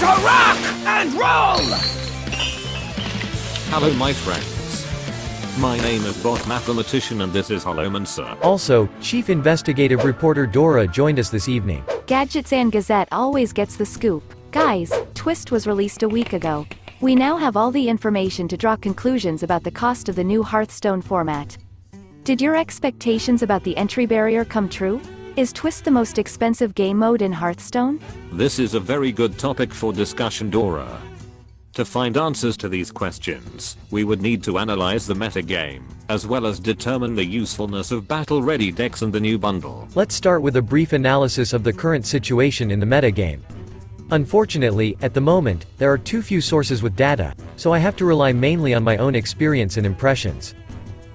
to rock and roll! Hello my friends. My name is Bot Mathematician and this is Holloman Sir. Also, Chief Investigative Reporter Dora joined us this evening. Gadgets and Gazette always gets the scoop. Guys, Twist was released a week ago. We now have all the information to draw conclusions about the cost of the new Hearthstone format. Did your expectations about the entry barrier come true? Is Twist the most expensive game mode in Hearthstone? This is a very good topic for discussion, Dora. To find answers to these questions, we would need to analyze the metagame, as well as determine the usefulness of battle-ready decks and the new bundle. Let's start with a brief analysis of the current situation in the metagame. Unfortunately, at the moment, there are too few sources with data, so I have to rely mainly on my own experience and impressions.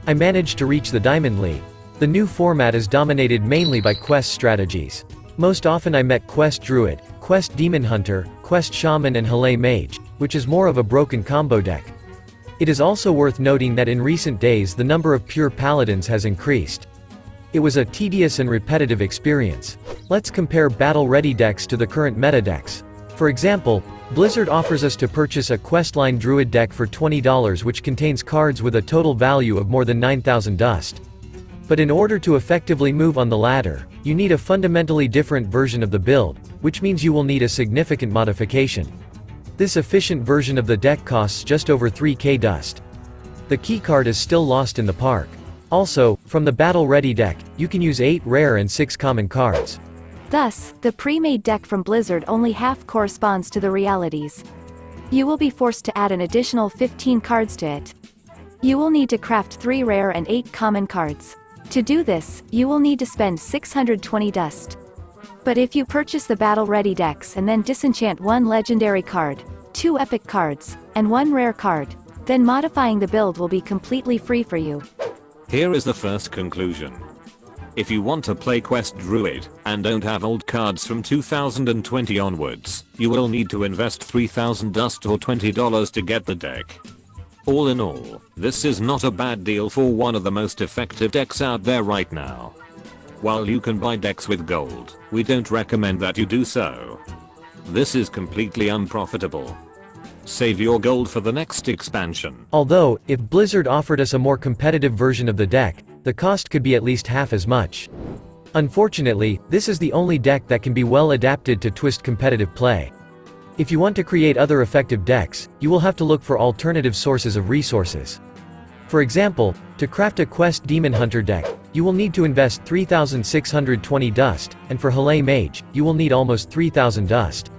I managed to reach the Diamond League. The new format is dominated mainly by quest strategies. Most often I met Quest Druid, Quest Demon Hunter, Quest Shaman and Hale Mage, which is more of a broken combo deck. It is also worth noting that in recent days the number of pure paladins has increased. It was a tedious and repetitive experience. Let's compare battle-ready decks to the current meta decks. For example, Blizzard offers us to purchase a Questline Druid deck for $20 which contains cards with a total value of more than 9,000 dust. But in order to effectively move on the ladder, you need a fundamentally different version of the build, which means you will need a significant modification. This efficient version of the deck costs just over 3k dust. The keycard is still lost in the park. Also, from the battle-ready deck, you can use 8 rare and 6 common cards. Thus, the pre-made deck from Blizzard only half corresponds to the realities. You will be forced to add an additional 15 cards to it. You will need to craft 3 rare and 8 common cards. To do this, you will need to spend 620 dust. But if you purchase the battle-ready decks and then disenchant 1 legendary card, 2 epic cards, and 1 rare card, then modifying the build will be completely free for you. Here is the first conclusion. If you want to play Quest Druid, and don't have old cards from 2020 onwards, you will need to invest 3,000 dust or $20 to get the deck. All in all, this is not a bad deal for one of the most effective decks out there right now. While you can buy decks with gold, we don't recommend that you do so. This is completely unprofitable. Save your gold for the next expansion. Although, if Blizzard offered us a more competitive version of the deck, the cost could be at least half as much. Unfortunately, this is the only deck that can be well adapted to Twist competitive play. If you want to create other effective decks, you will have to look for alternative sources of resources. For example, to craft a Quest Demon Hunter deck, you will need to invest 3,620 dust, and for Hale Mage, you will need almost 3,000 dust.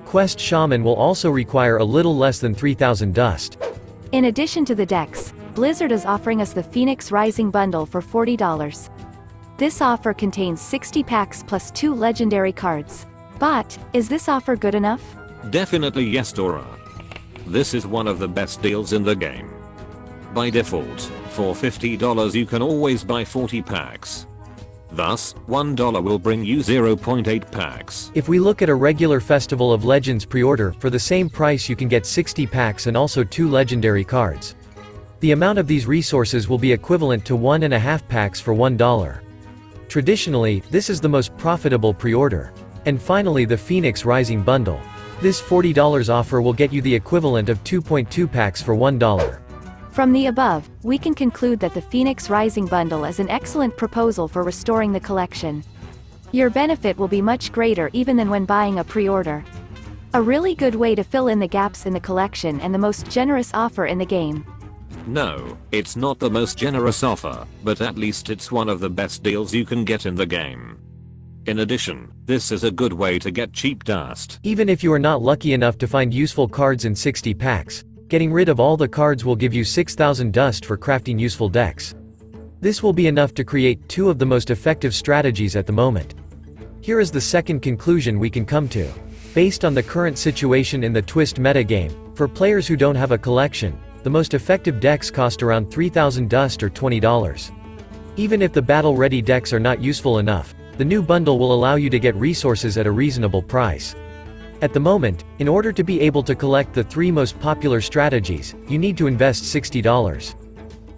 Quest Shaman will also require a little less than 3,000 dust. In addition to the decks, Blizzard is offering us the Phoenix Rising bundle for $40. This offer contains 60 packs plus 2 legendary cards. But, is this offer good enough? Definitely yes, Dora. This is one of the best deals in the game. By default, for $50 you can always buy 40 packs. Thus, $1 will bring you 0.8 packs. If we look at a regular Festival of Legends pre-order, for the same price you can get 60 packs and also 2 legendary cards. The amount of these resources will be equivalent to 1.5 packs for $1. Traditionally, this is the most profitable pre-order. And finally the Phoenix Rising bundle. This $40 offer will get you the equivalent of 2.2 packs for $1. From the above, we can conclude that the Phoenix Rising bundle is an excellent proposal for restoring the collection. Your benefit will be much greater even than when buying a pre-order. A really good way to fill in the gaps in the collection and the most generous offer in the game. No, it's not the most generous offer, but at least it's one of the best deals you can get in the game. In addition, this is a good way to get cheap dust. Even if you are not lucky enough to find useful cards in 60 packs, getting rid of all the cards will give you 6,000 dust for crafting useful decks. This will be enough to create 2 of the most effective strategies at the moment. Here is the second conclusion we can come to. Based on the current situation in the Twist metagame, for players who don't have a collection, the most effective decks cost around 3,000 dust or $20. Even if the battle-ready decks are not useful enough, the new bundle will allow you to get resources at a reasonable price. At the moment, in order to be able to collect the 3 most popular strategies, you need to invest $60.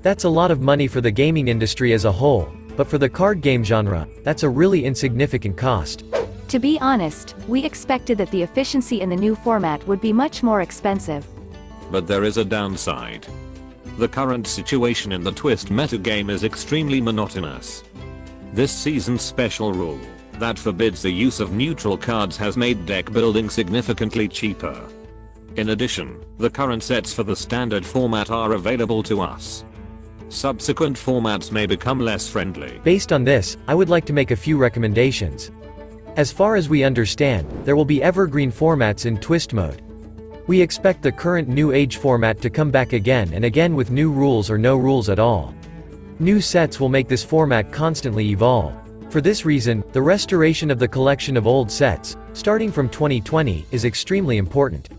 That's a lot of money for the gaming industry as a whole, but for the card game genre, that's a really insignificant cost. To be honest, we expected that the efficiency in the new format would be much more expensive. But there is a downside. The current situation in the Twist metagame is extremely monotonous. This season's special rule that forbids the use of neutral cards has made deck building significantly cheaper. In addition, the current sets for the standard format are available to us. Subsequent formats may become less friendly. Based on this, I would like to make a few recommendations. As far as we understand, there will be evergreen formats in Twist mode. We expect the current New Age format to come back again and again with new rules or no rules at all. New sets will make this format constantly evolve. For this reason, the restoration of the collection of old sets, starting from 2020, is extremely important.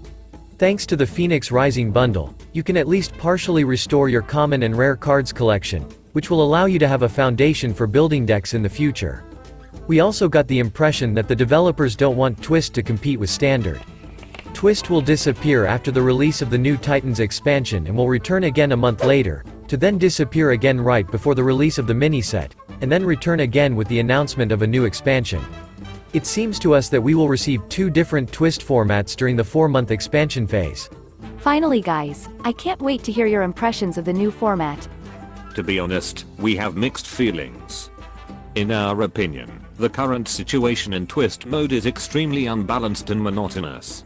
Thanks to the Phoenix Rising bundle, you can at least partially restore your common and rare cards collection, which will allow you to have a foundation for building decks in the future. We also got the impression that the developers don't want Twist to compete with Standard. Twist will disappear after the release of the new Titans expansion and will return again a month later, to then disappear again right before the release of the mini-set, and then return again with the announcement of a new expansion. It seems to us that we will receive two different Twist formats during the 4-month expansion phase. Finally guys, I can't wait to hear your impressions of the new format. To be honest, we have mixed feelings. In our opinion, the current situation in Twist mode is extremely unbalanced and monotonous.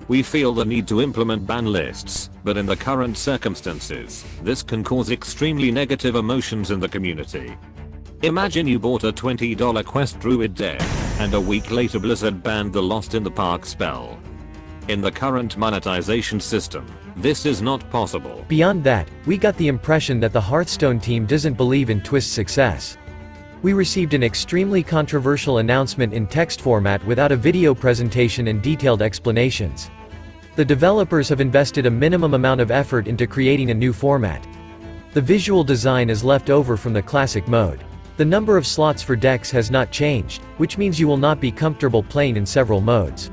We feel the need to implement ban lists, but in the current circumstances, this can cause extremely negative emotions in the community. Imagine you bought a $20 Quest Druid deck, and a week later Blizzard banned the Lost in the Park spell. In the current monetization system, this is not possible. Beyond that, we got the impression that the Hearthstone team doesn't believe in Twist's success. We received an extremely controversial announcement in text format without a video presentation and detailed explanations. The developers have invested a minimum amount of effort into creating a new format. The visual design is left over from the classic mode. The number of slots for decks has not changed, which means you will not be comfortable playing in several modes.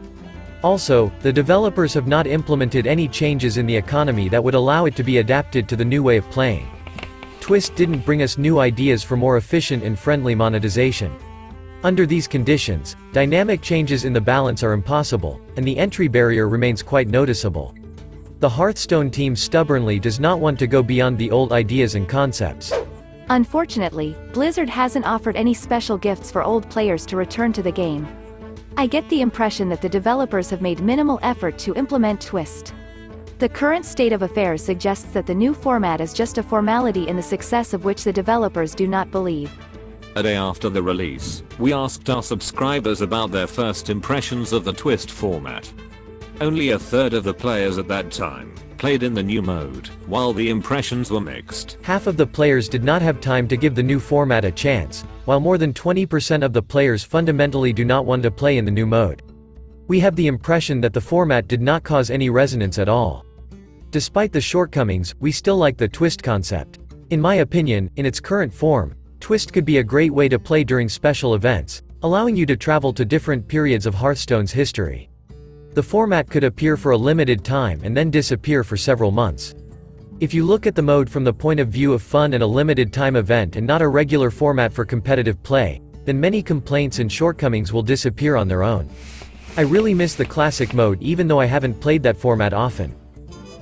Also, the developers have not implemented any changes in the economy that would allow it to be adapted to the new way of playing. Twist didn't bring us new ideas for more efficient and friendly monetization. Under these conditions, dynamic changes in the balance are impossible, and the entry barrier remains quite noticeable. The Hearthstone team stubbornly does not want to go beyond the old ideas and concepts. Unfortunately, Blizzard hasn't offered any special gifts for old players to return to the game. I get the impression that the developers have made minimal effort to implement Twist. The current state of affairs suggests that the new format is just a formality in the success of which the developers do not believe. A day after the release, we asked our subscribers about their first impressions of the Twist format. Only a third of the players at that time played in the new mode, while the impressions were mixed. Half of the players did not have time to give the new format a chance, while more than 20% of the players fundamentally do not want to play in the new mode. We have the impression that the format did not cause any resonance at all. Despite the shortcomings, we still like the Twist concept. In my opinion, in its current form, Twist could be a great way to play during special events, allowing you to travel to different periods of Hearthstone's history. The format could appear for a limited time and then disappear for several months. If you look at the mode from the point of view of fun and a limited time event and not a regular format for competitive play, then many complaints and shortcomings will disappear on their own. I really miss the classic mode even though I haven't played that format often.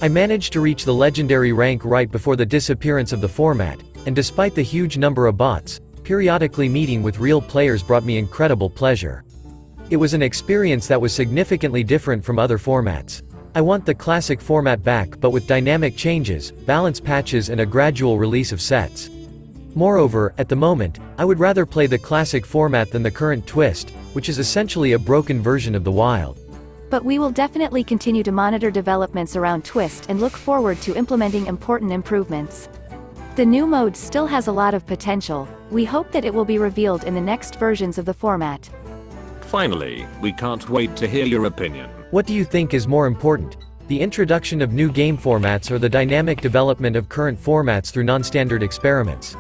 I managed to reach the legendary rank right before the disappearance of the format, and despite the huge number of bots, periodically meeting with real players brought me incredible pleasure. It was an experience that was significantly different from other formats. I want the classic format back but with dynamic changes, balance patches and a gradual release of sets. Moreover, at the moment, I would rather play the classic format than the current Twist, which is essentially a broken version of the Wild. But we will definitely continue to monitor developments around Twist and look forward to implementing important improvements. The new mode still has a lot of potential. We hope that it will be revealed in the next versions of the format. Finally, we can't wait to hear your opinion. What do you think is more important? The introduction of new game formats or the dynamic development of current formats through non-standard experiments?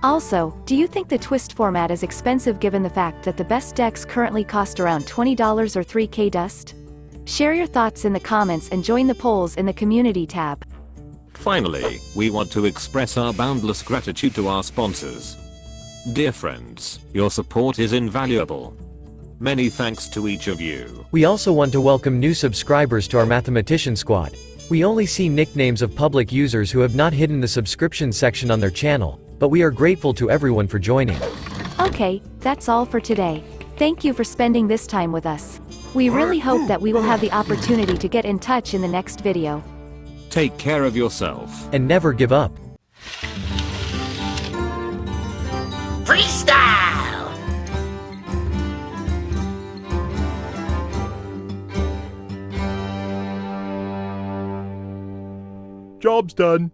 Also, do you think the Twist format is expensive given the fact that the best decks currently cost around $20 or $3K dust? Share your thoughts in the comments and join the polls in the community tab. Finally, we want to express our boundless gratitude to our sponsors. Dear friends, your support is invaluable. Many thanks to each of you. We also want to welcome new subscribers to our mathematician squad. We only see nicknames of public users who have not hidden the subscription section on their channel, but we are grateful to everyone for joining. Okay, that's all for today. Thank you for spending this time with us. We really hope that we will have the opportunity to get in touch in the next video. Take care of yourself. And never give up. Freestyle! Job's done.